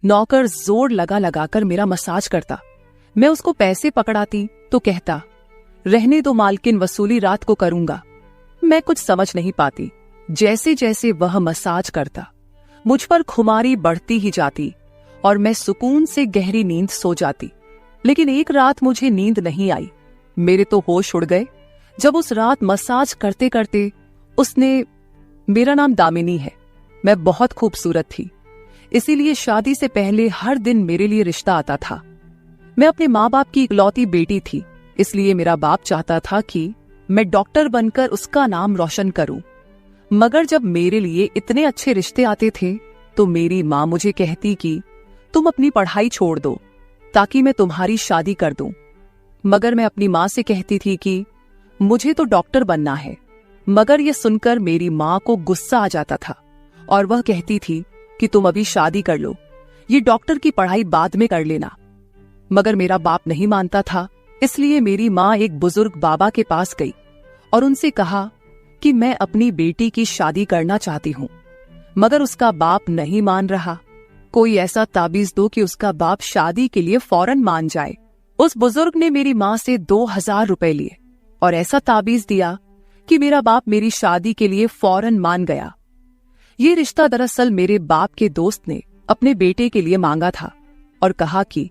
नौकर जोर लगा लगाकर मेरा मसाज करता। मैं उसको पैसे पकड़ाती तो कहता, रहने दो मालकिन, वसूली रात को करूंगा। मैं कुछ समझ नहीं पाती। जैसे जैसे वह मसाज करता मुझ पर खुमारी बढ़ती ही जाती और मैं सुकून से गहरी नींद सो जाती। लेकिन एक रात मुझे नींद नहीं आई। मेरे तो होश उड़ गए जब उस रात मसाज करते करते उसने, मेरा नाम दामिनी है, मैं बहुत खूबसूरत थी, इसीलिए शादी से पहले हर दिन मेरे लिए रिश्ता आता था। मैं अपने माँ बाप की इकलौती बेटी थी, इसलिए मेरा बाप चाहता था कि मैं डॉक्टर बनकर उसका नाम रोशन करूं। मगर जब मेरे लिए इतने अच्छे रिश्ते आते थे तो मेरी माँ मुझे कहती कि तुम अपनी पढ़ाई छोड़ दो ताकि मैं तुम्हारी शादी कर दूं। मगर मैं अपनी माँ से कहती थी कि मुझे तो डॉक्टर बनना है। मगर यह सुनकर मेरी माँ को गुस्सा आ जाता था और वह कहती थी कि तुम अभी शादी कर लो, ये डॉक्टर की पढ़ाई बाद में कर लेना। मगर मेरा बाप नहीं मानता था, इसलिए मेरी माँ एक बुजुर्ग बाबा के पास गई और उनसे कहा कि मैं अपनी बेटी की शादी करना चाहती हूँ। मगर उसका बाप नहीं मान रहा। कोई ऐसा ताबीज दो कि उसका बाप शादी के लिए फौरन मान जाए। उस बुजुर्ग ने मेरी माँ से 2000 रुपए लिए और ऐसा ताबीज दिया कि मेरा बाप मेरी शादी के लिए फौरन मान गया। ये रिश्ता दरअसल मेरे बाप के दोस्त ने अपने बेटे के लिए मांगा था और कहा कि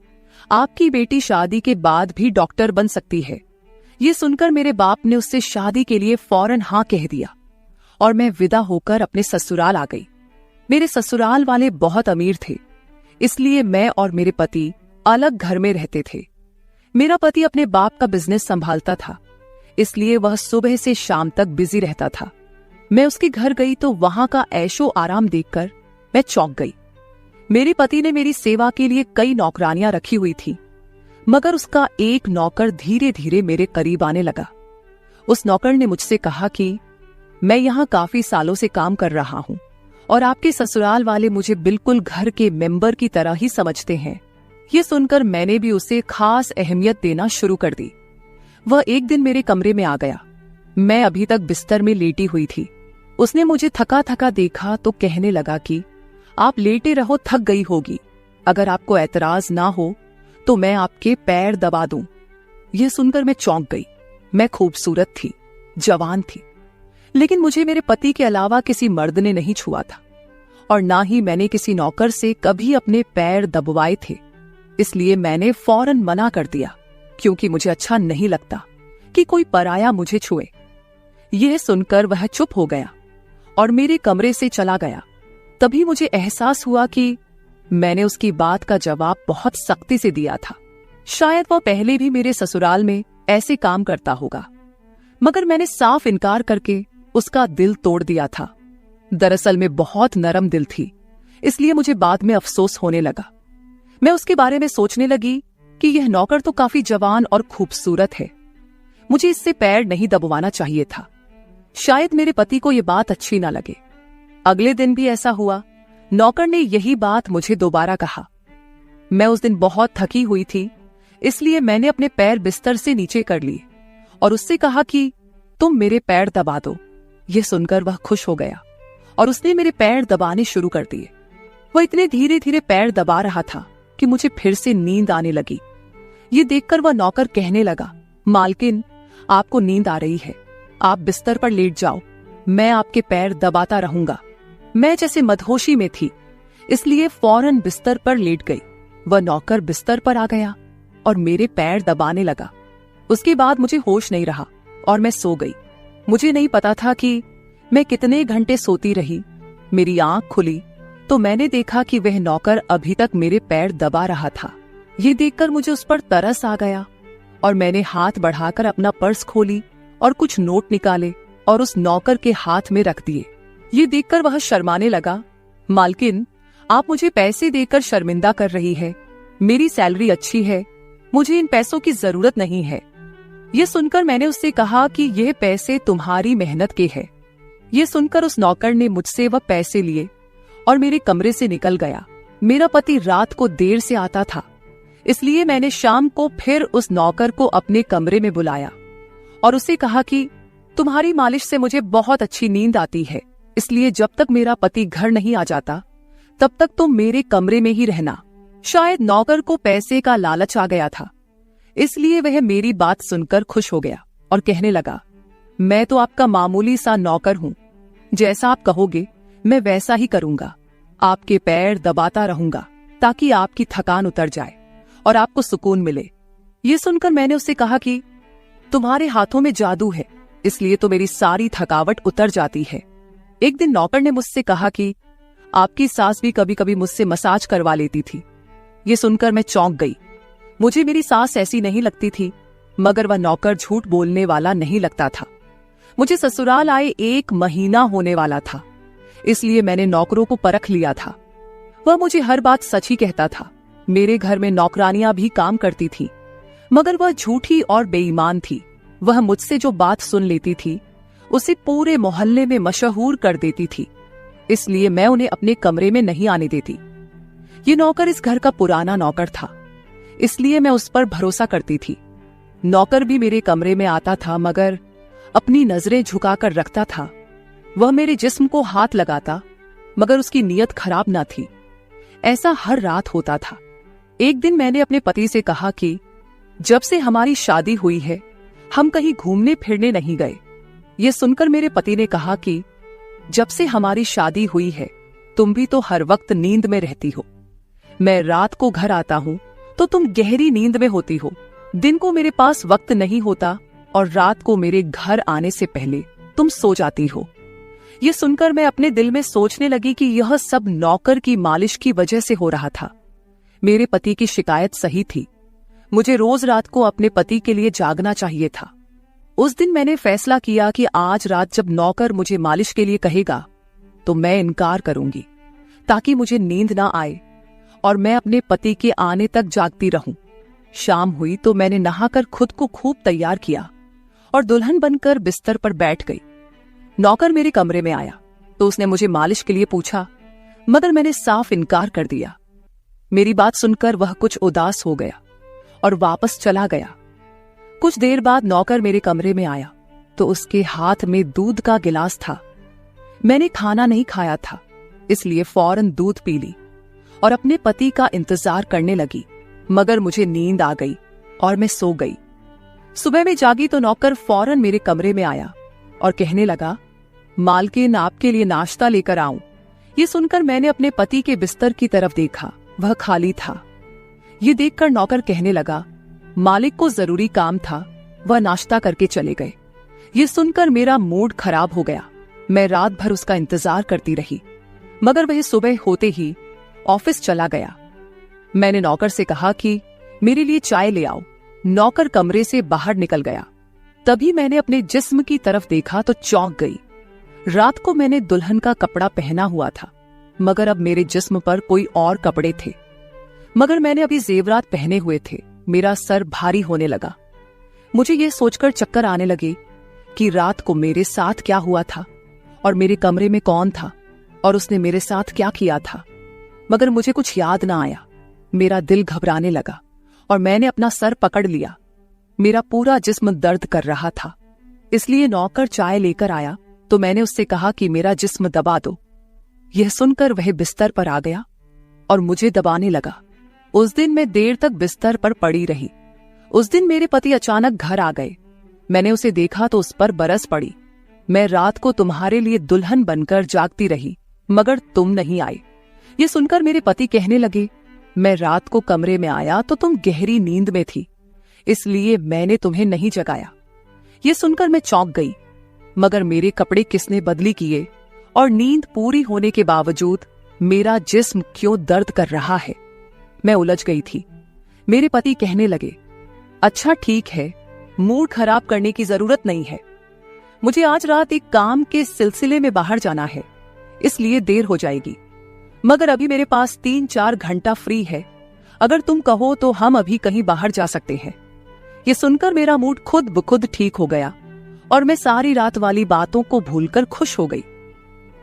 आपकी बेटी शादी के बाद भी डॉक्टर बन सकती है। ये सुनकर मेरे बाप ने उससे शादी के लिए फौरन हाँ कह दिया और मैं विदा होकर अपने ससुराल आ गई। मेरे ससुराल वाले बहुत अमीर थे, इसलिए मैं और मेरे पति अलग घर में रहते थे। मेरा पति अपने बाप का बिजनेस संभालता था, इसलिए वह सुबह से शाम तक बिजी रहता था। मैं उसके घर गई तो वहां का ऐशो आराम देखकर मैं चौंक गई। मेरे पति ने मेरी सेवा के लिए कई नौकरानियां रखी हुई थी, मगर उसका एक नौकर धीरे धीरे मेरे करीब आने लगा। उस नौकर ने मुझसे कहा कि मैं यहाँ काफी सालों से काम कर रहा हूँ और आपके ससुराल वाले मुझे बिल्कुल घर के मेंबर की तरह ही समझते हैं। ये सुनकर मैंने भी उसे खास अहमियत देना शुरू कर दी। वह एक दिन मेरे कमरे में आ गया। मैं अभी तक बिस्तर में लेटी हुई थी। उसने मुझे थका थका देखा तो कहने लगा कि आप लेटे रहो, थक गई होगी। अगर आपको ऐतराज ना हो तो मैं आपके पैर दबा दूं। यह सुनकर मैं चौंक गई। मैं खूबसूरत थी, जवान थी, लेकिन मुझे मेरे पति के अलावा किसी मर्द ने नहीं छुआ था और ना ही मैंने किसी नौकर से कभी अपने पैर दबवाए थे। इसलिए मैंने फौरन मना कर दिया, क्योंकि मुझे अच्छा नहीं लगता कि कोई पराया मुझे छुए। यह सुनकर वह चुप हो गया और मेरे कमरे से चला गया। तभी मुझे एहसास हुआ कि मैंने उसकी बात का जवाब बहुत सख्ती से दिया था। शायद वह पहले भी मेरे ससुराल में ऐसे काम करता होगा, मगर मैंने साफ इनकार करके उसका दिल तोड़ दिया था। दरअसल मैं बहुत नरम दिल थी, इसलिए मुझे बाद में अफसोस होने लगा। मैं उसके बारे में सोचने लगी कि यह नौकर तो काफी जवान और खूबसूरत है, मुझे इससे पैर नहीं दबवाना चाहिए था। शायद मेरे पति को यह बात अच्छी ना लगे। अगले दिन भी ऐसा हुआ। नौकर ने यही बात मुझे दोबारा कहा। मैं उस दिन बहुत थकी हुई थी, इसलिए मैंने अपने पैर बिस्तर से नीचे कर लिए और उससे कहा कि तुम मेरे पैर दबा दो। यह सुनकर वह खुश हो गया और उसने मेरे पैर दबाने शुरू कर दिए। वह इतने धीरे धीरे पैर दबा रहा था कि मुझे फिर से नींद आने लगी। ये देखकर वह नौकर कहने लगा, मालकिन, आपको नींद आ रही है, आप बिस्तर पर लेट जाओ, मैं आपके पैर दबाता रहूंगा। मैं जैसे मदहोशी में थी, इसलिए फौरन बिस्तर पर लेट गई। वह नौकर बिस्तर पर आ गया और मेरे पैर दबाने लगा। उसके बाद मुझे होश नहीं रहा और मैं सो गई। मुझे नहीं पता था कि मैं कितने घंटे सोती रही। मेरी आंख खुली तो मैंने देखा कि वह नौकर अभी तक मेरे पैर दबा रहा था। ये देखकर मुझे उस पर तरस आ गया और मैंने हाथ बढ़ाकर अपना पर्स खोली और कुछ नोट निकाले और उस नौकर के हाथ में रख दिए। ये देखकर वह शर्माने लगा। मालकिन, आप मुझे पैसे देकर शर्मिंदा कर रही है। मेरी सैलरी अच्छी है, मुझे इन पैसों की जरूरत नहीं है। ये सुनकर मैंने उससे कहा कि यह पैसे तुम्हारी मेहनत के हैं। ये सुनकर उस नौकर ने मुझसे वह पैसे लिए और मेरे कमरे से निकल गया। मेरा पति रात को देर से आता था, इसलिए मैंने शाम को फिर उस नौकर को अपने कमरे में बुलाया और उससे कहा कि तुम्हारी मालिश से मुझे बहुत अच्छी नींद आती है, इसलिए जब तक मेरा पति घर नहीं आ जाता तब तक तुम मेरे कमरे में ही रहना। शायद नौकर को पैसे का लालच आ गया था, इसलिए वह मेरी बात सुनकर खुश हो गया और कहने लगा, मैं तो आपका मामूली सा नौकर हूं, जैसा आप कहोगे मैं वैसा ही करूंगा। आपके पैर दबाता रहूंगा ताकि आपकी थकान उतर जाए और आपको सुकून मिले। ये सुनकर मैंने उससे कहा कि तुम्हारे हाथों में जादू है, इसलिए तो मेरी सारी थकावट उतर जाती है। एक दिन नौकर ने मुझसे कहा कि आपकी सास भी कभी कभी मुझसे मसाज करवा लेती थी। ये सुनकर मैं चौंक गई। मुझे मेरी सास ऐसी नहीं लगती थी, मगर वह नौकर झूठ बोलने वाला नहीं लगता था। मुझे ससुराल आए 1 महीना होने वाला था, इसलिए मैंने नौकरों को परख लिया था। वह मुझे हर बात सच ही कहता था। मेरे घर में नौकरानियां भी काम करती थी, मगर वह झूठी और बेईमान थी। वह मुझसे जो बात सुन लेती थी उसे पूरे मोहल्ले में मशहूर कर देती थी, इसलिए मैं उन्हें अपने कमरे में नहीं आने देती। ये नौकर इस घर का पुराना नौकर था, इसलिए मैं उस पर भरोसा करती थी। नौकर भी मेरे कमरे में आता था, मगर अपनी नजरें झुकाकर रखता था। वह मेरे जिस्म को हाथ लगाता, मगर उसकी नीयत खराब न थी। ऐसा हर रात होता था। एक दिन मैंने अपने पति से कहा कि जब से हमारी शादी हुई है हम कहीं घूमने फिरने नहीं गए। ये सुनकर मेरे पति ने कहा कि जब से हमारी शादी हुई है तुम भी तो हर वक्त नींद में रहती हो। मैं रात को घर आता हूं तो तुम गहरी नींद में होती हो। दिन को मेरे पास वक्त नहीं होता और रात को मेरे घर आने से पहले तुम सो जाती हो। ये सुनकर मैं अपने दिल में सोचने लगी कि यह सब नौकर की मालिश की वजह से हो रहा था। मेरे पति की शिकायत सही थी। मुझे रोज रात को अपने पति के लिए जागना चाहिए था। उस दिन मैंने फैसला किया कि आज रात जब नौकर मुझे मालिश के लिए कहेगा तो मैं इनकार करूंगी, ताकि मुझे नींद ना आए और मैं अपने पति के आने तक जागती रहूं। शाम हुई तो मैंने नहाकर खुद को खूब तैयार किया और दुल्हन बनकर बिस्तर पर बैठ गई। नौकर मेरे कमरे में आया तो उसने मुझे मालिश के लिए पूछा, मगर मैंने साफ इनकार कर दिया। मेरी बात सुनकर वह कुछ उदास हो गया और वापस चला गया। कुछ देर बाद नौकर मेरे कमरे में आया तो उसके हाथ में दूध का गिलास था। मैंने खाना नहीं खाया था, इसलिए फौरन दूध पी ली और अपने पति का इंतजार करने लगी, मगर मुझे नींद आ गई और मैं सो गई। सुबह में जागी तो नौकर फौरन मेरे कमरे में आया और कहने लगा, मालकिन आपके लिए नाश्ता लेकर आऊं। ये सुनकर मैंने अपने पति के बिस्तर की तरफ देखा, वह खाली था। ये देखकर नौकर कहने लगा, मालिक को जरूरी काम था, वह नाश्ता करके चले गए। ये सुनकर मेरा मूड खराब हो गया। मैं रात भर उसका इंतजार करती रही, मगर वह सुबह होते ही ऑफिस चला गया। मैंने नौकर से कहा कि मेरे लिए चाय ले आओ। नौकर कमरे से बाहर निकल गया। तभी मैंने अपने जिस्म की तरफ देखा तो चौंक गई। रात को मैंने दुल्हन का कपड़ा पहना हुआ था, मगर अब मेरे जिस्म पर कोई और कपड़े थे। मगर मैंने अभी जेवरात पहने हुए थे। मेरा सर भारी होने लगा। मुझे यह सोचकर चक्कर आने लगे कि रात को मेरे साथ क्या हुआ था और मेरे कमरे में कौन था और उसने मेरे साथ क्या किया था, मगर मुझे कुछ याद ना आया। मेरा दिल घबराने लगा और मैंने अपना सर पकड़ लिया। मेरा पूरा जिस्म दर्द कर रहा था, इसलिए नौकर चाय लेकर आया तो मैंने उससे कहा कि मेरा जिस्म दबा दो। यह सुनकर वह बिस्तर पर आ गया और मुझे दबाने लगा। उस दिन मैं देर तक बिस्तर पर पड़ी रही। उस दिन मेरे पति अचानक घर आ गए। मैंने उसे देखा तो उस पर बरस पड़ी। मैं रात को तुम्हारे लिए दुल्हन बनकर जागती रही, मगर तुम नहीं आए। ये सुनकर मेरे पति कहने लगे, मैं रात को कमरे में आया तो तुम गहरी नींद में थी, इसलिए मैंने तुम्हें नहीं जगाया। ये सुनकर मैं चौंक गई, मगर मेरे कपड़े किसने बदली किए और नींद पूरी होने के बावजूद मेरा जिस्म क्यों दर्द कर रहा है। मैं उलझ गई थी। मेरे पति कहने लगे, अच्छा ठीक है, मूड खराब करने की जरूरत नहीं है। मुझे आज रात एक काम के सिलसिले में बाहर जाना है, इसलिए देर हो जाएगी, मगर अभी मेरे पास 3-4 घंटा फ्री है। अगर तुम कहो तो हम अभी कहीं बाहर जा सकते हैं। ये सुनकर मेरा मूड खुद ब खुद ठीक हो गया और मैं सारी रात वाली बातों को भूलकर खुश हो गई।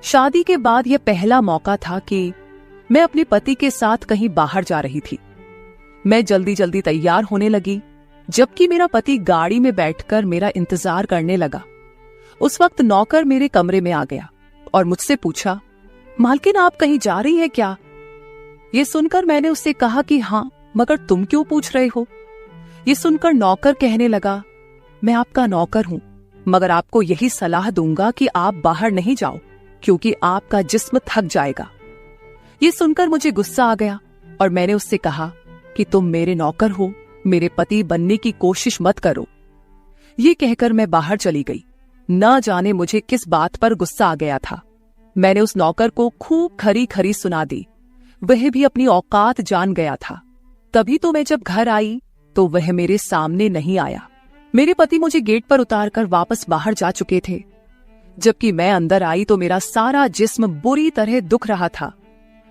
शादी के बाद यह पहला मौका था कि मैं अपने पति के साथ कहीं बाहर जा रही थी। मैं जल्दी जल्दी तैयार होने लगी, जबकि मेरा पति गाड़ी में बैठकर मेरा इंतजार करने लगा। उस वक्त नौकर मेरे कमरे में आ गया और मुझसे पूछा, मालकिन, आप कहीं जा रही हैं क्या? ये सुनकर मैंने उससे कहा कि हाँ, मगर तुम क्यों पूछ रहे हो? ये सुनकर नौकर कहने लगा, मैं आपका नौकर हूं, मगर आपको यही सलाह दूंगा कि आप बाहर नहीं जाओ, क्योंकि आपका जिस्म थक जाएगा। ये सुनकर मुझे गुस्सा आ गया और मैंने उससे कहा कि तुम मेरे नौकर हो, मेरे पति बनने की कोशिश मत करो। ये कहकर मैं बाहर चली गई। न जाने मुझे किस बात पर गुस्सा आ गया था। मैंने उस नौकर को खूब खरी खरी सुना दी। वह भी अपनी औकात जान गया था। तभी तो मैं जब घर आई तो वह मेरे सामने नहीं आया। मेरे पति मुझे गेट पर उतारकर वापस बाहर जा चुके थे। जबकि मैं अंदर आई तो मेरा सारा जिस्म बुरी तरह दुख रहा था।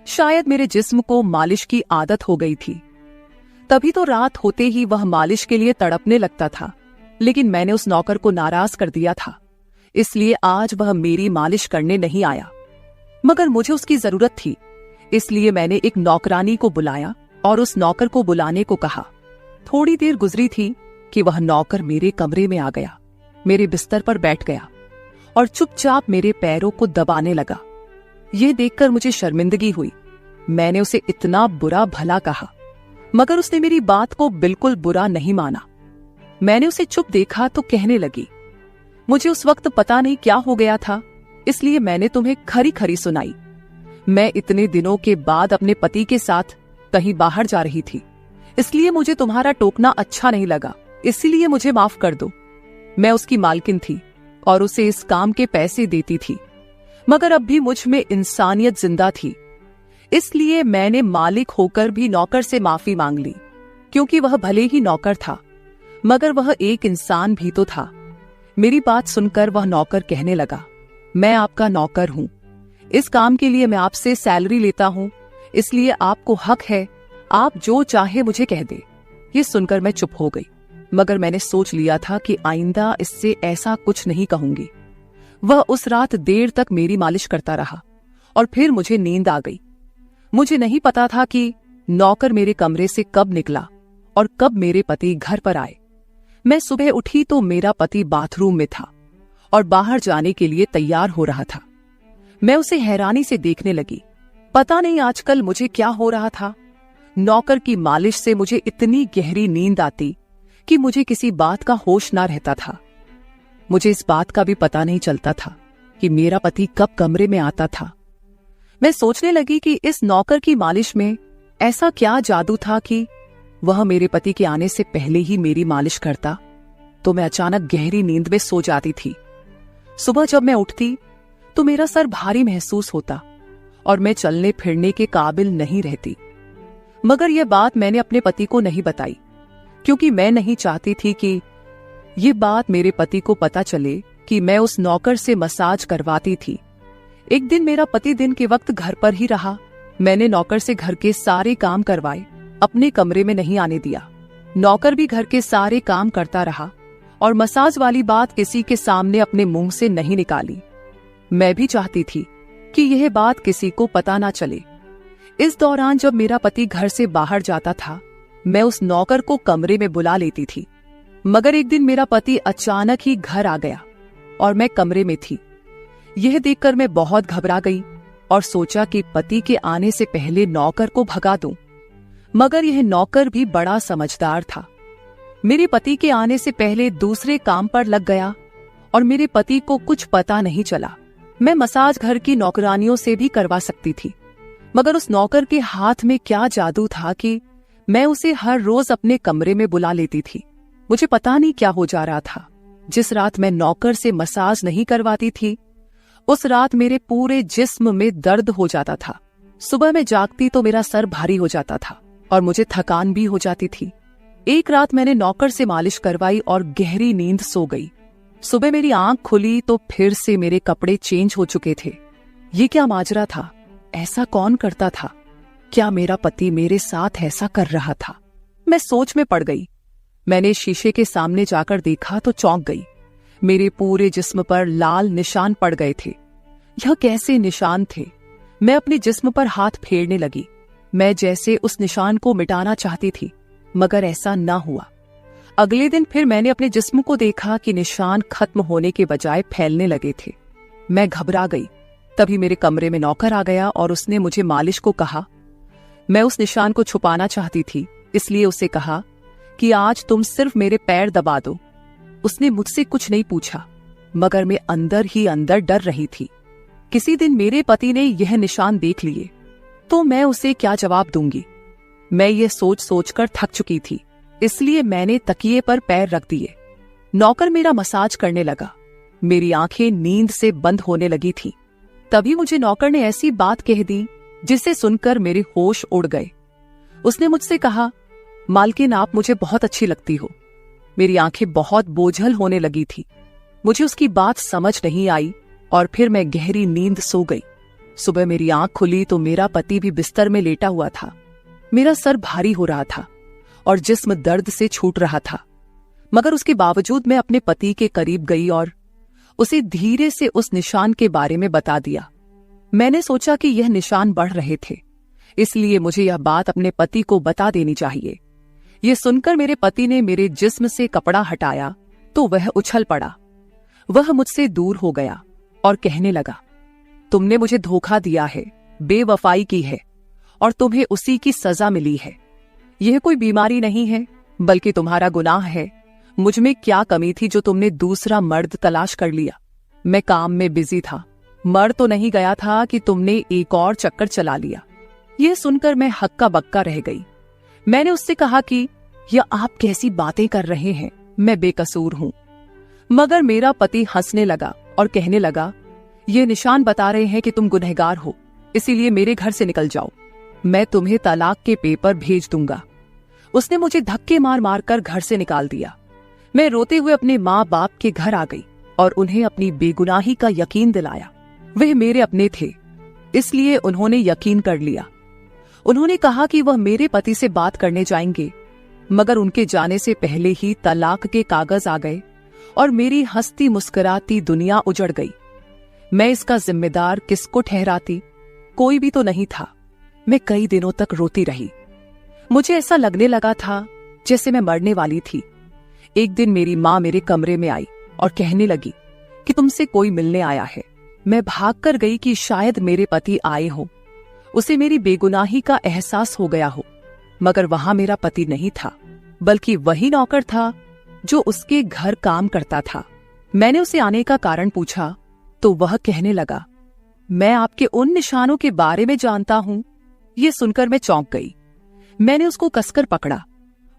शायद मेरे जिस्म को मालिश की आदत हो गई थी। तभी तो रात होते ही वह मालिश के लिए तड़पने लगता था। लेकिन मैंने उस नौकर को नाराज कर दिया था, इसलिए आज वह मेरी मालिश करने नहीं आया। मगर मुझे उसकी जरूरत थी, इसलिए मैंने एक नौकरानी को बुलाया और उस नौकर को बुलाने को कहा। थोड़ी देर गुजरी थी कि वह नौकर मेरे कमरे में आ गया, मेरे बिस्तर पर बैठ गया और चुपचाप मेरे पैरों को दबाने लगा। यह देखकर मुझे शर्मिंदगी हुई। मैंने उसे इतना बुरा भला कहा, मगर उसने मेरी बात को बिल्कुल बुरा नहीं माना। मैंने उसे चुप देखा तो कहने लगी, मुझे उस वक्त पता नहीं क्या हो गया था, इसलिए मैंने तुम्हें खरी खरी सुनाई। मैं इतने दिनों के बाद अपने पति के साथ कहीं बाहर जा रही थी, इसलिए मुझे तुम्हारा टोकना अच्छा नहीं लगा, इसलिए मुझे माफ कर दो। मैं उसकी मालकिन थी और उसे इस काम के पैसे देती थी, मगर अब भी मुझ में इंसानियत जिंदा थी, इसलिए मैंने मालिक होकर भी नौकर से माफी मांग ली। क्योंकि वह भले ही नौकर था, मगर वह एक इंसान भी तो था। मेरी बात सुनकर वह नौकर कहने लगा, मैं आपका नौकर हूं, इस काम के लिए मैं आपसे सैलरी लेता हूं, इसलिए आपको हक है, आप जो चाहे मुझे कह दे। ये सुनकर मैं चुप हो गई, मगर मैंने सोच लिया था कि आइंदा इससे ऐसा कुछ नहीं कहूंगी। वह उस रात देर तक मेरी मालिश करता रहा और फिर मुझे नींद आ गई। मुझे नहीं पता था कि नौकर मेरे कमरे से कब निकला और कब मेरे पति घर पर आए। मैं सुबह उठी तो मेरा पति बाथरूम में था और बाहर जाने के लिए तैयार हो रहा था। मैं उसे हैरानी से देखने लगी। पता नहीं आजकल मुझे क्या हो रहा था। नौकर की मालिश से मुझे इतनी गहरी नींद आती कि मुझे किसी बात का होश ना रहता था। मुझे इस बात का भी पता नहीं चलता था कि मेरा पति कब कमरे में आता था। मैं सोचने लगी कि इस नौकर की मालिश में ऐसा क्या जादू था कि वह मेरे पति के आने से पहले ही मेरी मालिश करता, तो मैं अचानक गहरी नींद में सो जाती थी। सुबह जब मैं उठती तो मेरा सर भारी महसूस होता और मैं चलने फिरने के काबिल नहीं रहती। मगर यह बात मैंने अपने पति को नहीं बताई, क्योंकि मैं नहीं चाहती थी कि ये बात मेरे पति को पता चले कि मैं उस नौकर से मसाज करवाती थी। एक दिन मेरा पति दिन के वक्त घर पर ही रहा। मैंने नौकर से घर के सारे काम करवाए, अपने कमरे में नहीं आने दिया। नौकर भी घर के सारे काम करता रहा और मसाज वाली बात किसी के सामने अपने मुंह से नहीं निकाली। मैं भी चाहती थी कि यह बात किसी को पता ना चले। इस दौरान जब मेरा पति घर से बाहर जाता था, मैं उस नौकर को कमरे में बुला लेती थी। मगर एक दिन मेरा पति अचानक ही घर आ गया और मैं कमरे में थी। यह देखकर मैं बहुत घबरा गई और सोचा कि पति के आने से पहले नौकर को भगा दूं। मगर यह नौकर भी बड़ा समझदार था। मेरे पति के आने से पहले दूसरे काम पर लग गया और मेरे पति को कुछ पता नहीं चला। मैं मसाज घर की नौकरानियों से भी करवा सकती थी, मगर उस नौकर के हाथ में क्या जादू था कि मैं उसे हर रोज अपने कमरे में बुला लेती थी। मुझे पता नहीं क्या हो जा रहा था। जिस रात मैं नौकर से मसाज नहीं करवाती थी, उस रात मेरे पूरे जिस्म में दर्द हो जाता था। सुबह में जागती तो मेरा सर भारी हो जाता था और मुझे थकान भी हो जाती थी। एक रात मैंने नौकर से मालिश करवाई और गहरी नींद सो गई। सुबह मेरी आंख खुली तो फिर से मेरे कपड़े चेंज हो चुके थे। ये क्या माजरा था? ऐसा कौन करता था? क्या मेरा पति मेरे साथ ऐसा कर रहा था? मैं सोच में पड़ गई। मैंने शीशे के सामने जाकर देखा तो चौंक गई। मेरे पूरे जिस्म पर लाल निशान पड़ गए थे। यह कैसे निशान थे? मैं अपने जिस्म पर हाथ फेरने लगी। मैं जैसे उस निशान को मिटाना चाहती थी, मगर ऐसा ना हुआ। अगले दिन फिर मैंने अपने जिस्म को देखा कि निशान खत्म होने के बजाय फैलने लगे थे। मैं घबरा गई। तभी मेरे कमरे में नौकर आ गया और उसने मुझे मालिश को कहा। मैं उस निशान को छुपाना चाहती थी, इसलिए उसे कहा कि आज तुम सिर्फ मेरे पैर दबा दो। उसने मुझसे कुछ नहीं पूछा, मगर मैं अंदर ही अंदर डर रही थी। किसी दिन मेरे पति ने यह निशान देख लिए तो मैं उसे क्या जवाब दूंगी। मैं ये सोच सोचकर थक चुकी थी, इसलिए मैंने तकिए पर पैर रख दिए। नौकर मेरा मसाज करने लगा। मेरी आंखें नींद से बंद होने लगी थी। तभी मुझे नौकर ने ऐसी बात कह दी जिसे सुनकर मेरे होश उड़ गए। उसने मुझसे कहा, मालकिन आप मुझे बहुत अच्छी लगती हो। मेरी आंखें बहुत बोझल होने लगी थी। मुझे उसकी बात समझ नहीं आई और फिर मैं गहरी नींद सो गई। सुबह मेरी आंख खुली तो मेरा पति भी बिस्तर में लेटा हुआ था। मेरा सर भारी हो रहा था और जिस्म दर्द से छूट रहा था, मगर उसके बावजूद मैं अपने पति के करीब गई और उसे धीरे से उस निशान के बारे में बता दिया। मैंने सोचा कि यह निशान बढ़ रहे थे, इसलिए मुझे यह बात अपने पति को बता देनी चाहिए। यह सुनकर मेरे पति ने मेरे जिस्म से कपड़ा हटाया तो वह उछल पड़ा। वह मुझसे दूर हो गया और कहने लगा, तुमने मुझे धोखा दिया है, बेवफाई की है और तुम्हें उसी की सजा मिली है। यह कोई बीमारी नहीं है, बल्कि तुम्हारा गुनाह है। मुझ में क्या कमी थी जो तुमने दूसरा मर्द तलाश कर लिया। मैं काम में बिजी था, मर तो नहीं गया था कि तुमने एक और चक्कर चला लिया। यह सुनकर मैं हक्का बक्का रह गई। मैंने उससे कहा कि यह आप कैसी बातें कर रहे हैं, मैं बेकसूर हूं। मगर मेरा पति हंसने लगा और कहने लगा, ये निशान बता रहे हैं कि तुम गुनहगार हो, इसीलिए मेरे घर से निकल जाओ, मैं तुम्हें तलाक के पेपर भेज दूंगा। उसने मुझे धक्के मार मार कर घर से निकाल दिया। मैं रोते हुए अपने माँ बाप के घर आ गई और उन्हें अपनी बेगुनाही का यकीन दिलाया। वह मेरे अपने थे, इसलिए उन्होंने यकीन कर लिया। उन्होंने कहा कि वह मेरे पति से बात करने जाएंगे, मगर उनके जाने से पहले ही तलाक के कागज आ गए और मेरी हंसती मुस्कुराती दुनिया उजड़ गई। मैं इसका जिम्मेदार किसको ठहराती? कोई भी तो नहीं था। मैं कई दिनों तक रोती रही। मुझे ऐसा लगने लगा था जैसे मैं मरने वाली थी। एक दिन मेरी माँ मेरे कमरे में आई और कहने लगी कि तुमसे कोई मिलने आया है। मैं भागकर गई कि शायद मेरे पति आए हो, उसे मेरी बेगुनाही का एहसास हो गया हो। मगर वहां मेरा पति नहीं था, बल्कि वही नौकर था जो उसके घर काम करता था। मैंने उसे आने का कारण पूछा तो वह कहने लगा, मैं आपके उन निशानों के बारे में जानता हूं। यह सुनकर मैं चौंक गई। मैंने उसको कसकर पकड़ा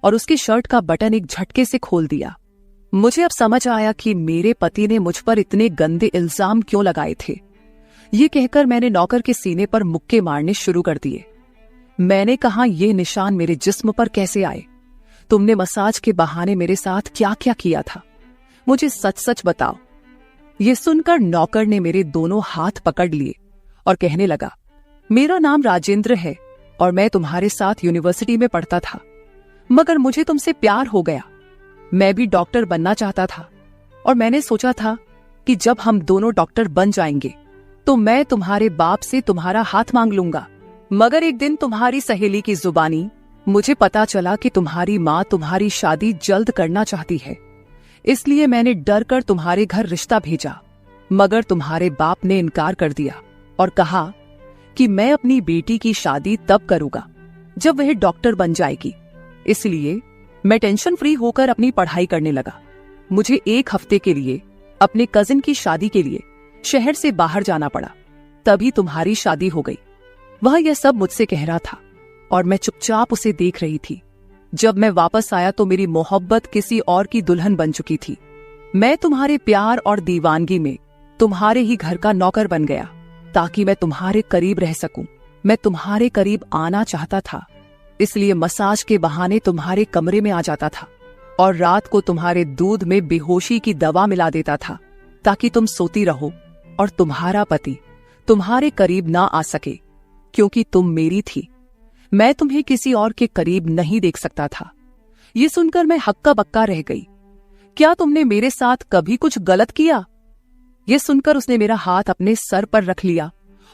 और उसकी शर्ट का बटन एक झटके से खोल दिया। मुझे अब समझ आया कि मेरे पति ने मुझ पर इतने गंदे इल्जाम क्यों लगाए थे। ये कहकर मैंने नौकर के सीने पर मुक्के मारने शुरू कर दिए। मैंने कहा, ये निशान मेरे जिस्म पर कैसे आए? तुमने मसाज के बहाने मेरे साथ क्या क्या किया था? मुझे सच सच बताओ। ये सुनकर नौकर ने मेरे दोनों हाथ पकड़ लिए और कहने लगा, मेरा नाम राजेंद्र है और मैं तुम्हारे साथ यूनिवर्सिटी में पढ़ता था, मगर मुझे तुमसे प्यार हो गया। मैं भी डॉक्टर बनना चाहता था और मैंने सोचा था कि जब हम दोनों डॉक्टर बन जाएंगे तो मैं तुम्हारे बाप से तुम्हारा हाथ मांग लूंगा। मगर एक दिन तुम्हारी सहेली की जुबानी मुझे पता चला कि तुम्हारी माँ तुम्हारी शादी जल्द करना चाहती है, इसलिए मैंने डर कर तुम्हारे घर रिश्ता भेजा। मगर तुम्हारे बाप ने इनकार कर दिया और कहा कि मैं अपनी बेटी की शादी तब करूंगा जब वह डॉक्टर बन जाएगी। इसलिए मैं टेंशन फ्री होकर अपनी पढ़ाई करने लगा। मुझे एक हफ्ते के लिए अपने कजिन की शादी के लिए शहर से बाहर जाना पड़ा। तभी तुम्हारी शादी हो गई। वह यह सब मुझसे कह रहा था और मैं चुपचाप उसे देख रही थी। जब मैं वापस आया तो मेरी मोहब्बत किसी और की दुल्हन बन चुकी थी। मैं तुम्हारे प्यार और दीवानगी में तुम्हारे ही घर का नौकर बन गया ताकि मैं तुम्हारे करीब रह सकूं। मैं तुम्हारे करीब आना चाहता था, इसलिए मसाज के बहाने तुम्हारे कमरे में आ जाता था और रात को तुम्हारे दूध में बेहोशी की दवा मिला देता था ताकि तुम सोती रहो और तुम्हारा पति तुम्हारे करीब ना आ सके, क्योंकि तुम मेरी थी। मैं तुम्हें किसी और के करीब नहीं देख सकता था। ये सुनकर मैं हक्का बक्का रह गई। क्या तुमने मेरे साथ कभी कुछ गलत किया? ये सुनकर उसने मेरा हाथ अपने सर पर रख लिया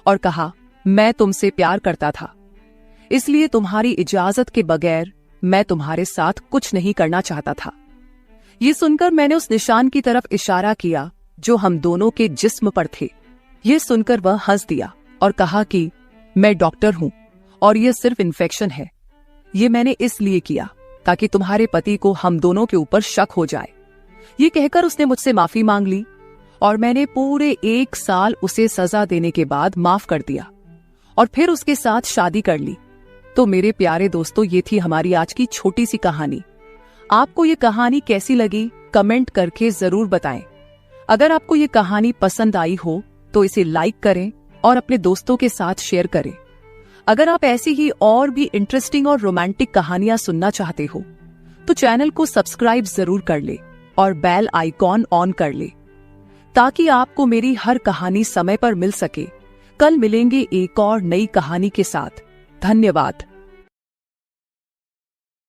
और कहा, मैं तुमसे प्यार करता था, इसलिए तुम्हारी इजाजत के बगैर मैं तुम्हारे साथ कुछ नहीं करना चाहता था। ये सुनकर मैंने उस निशान की तरफ इशारा किया जो हम दोनों के जिस्म पर थे। ये सुनकर वह हंस दिया और कहा कि मैं डॉक्टर हूं और यह सिर्फ इन्फेक्शन है। ये मैंने इसलिए किया ताकि तुम्हारे पति को हम दोनों के ऊपर शक हो जाए। ये कहकर उसने मुझसे माफी मांग ली और मैंने पूरे 1 साल उसे सजा देने के बाद माफ कर दिया और फिर उसके साथ शादी कर ली। तो मेरे प्यारे दोस्तों, ये थी हमारी आज की छोटी सी कहानी। आपको ये कहानी कैसी लगी कमेंट करके जरूर बताएं। अगर आपको ये कहानी पसंद आई हो तो इसे लाइक करें और अपने दोस्तों के साथ शेयर करें। अगर आप ऐसी ही और भी इंटरेस्टिंग और रोमांटिक कहानियां सुनना चाहते हो तो चैनल को सब्सक्राइब जरूर कर ले और बेल आइकॉन ऑन कर ले ताकि आपको मेरी हर कहानी समय पर मिल सके। कल मिलेंगे एक और नई कहानी के साथ। धन्यवाद।